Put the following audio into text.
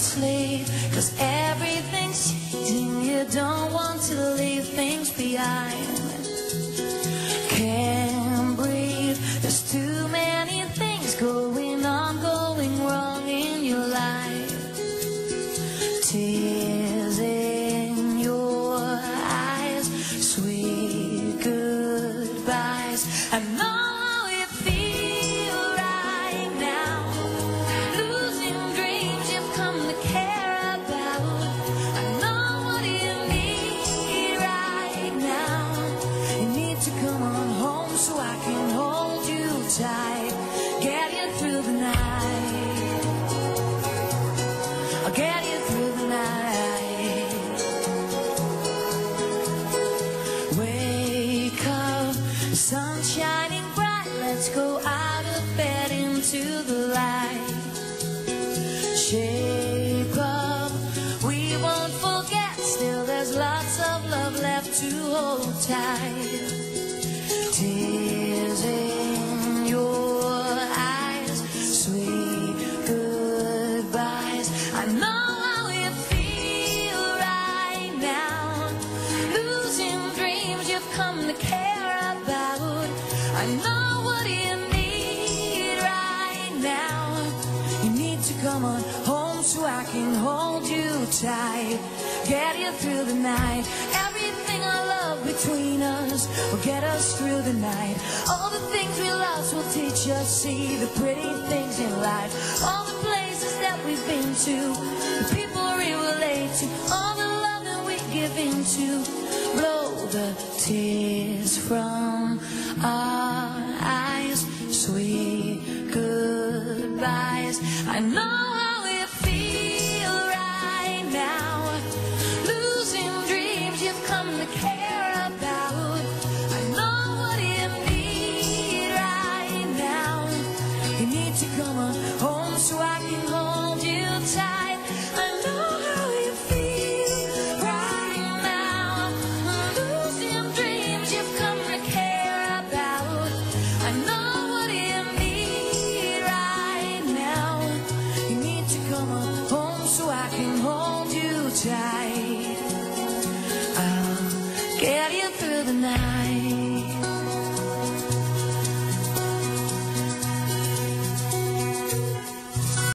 Sleep, 'cause everything's changing. You don't want to leave things behind. Can't breathe, there's too many things going on, going wrong in your life. Tears in your eyes, sweet goodbyes. I know how you feel right now, losing dreams you've come to care about. I know what you need right now. You need to come on home so I can hold you tight, get you through the night. I'll get you through the night. Wake up, the sun's shining bright. Let's go out of bed into the light. Shape up, we won't forget. Still there's lots of love left to hold tight. Tears in your eyes, sweet goodbyes. I know how you feel right now, losing dreams you've come to care about. I know what you need right now. You need to come on home so I can hold you tight, get you through the night. Everything I love between us will get us through the night. All the things we lost will teach us, see the pretty things in life. All the places that we've been to, the people we relate to, all the love that we give into. Blow the tears from our eyes, sweet goodbyes. I know how you feel right now, losing dreams you've come to care about. I know what you need right now. You need to come on home so I can hold you tight. I know how you feel right now, losing dreams you've come to care about. I know what you need right now. You need to come on home so I can hold you tight. I'll get you through the night.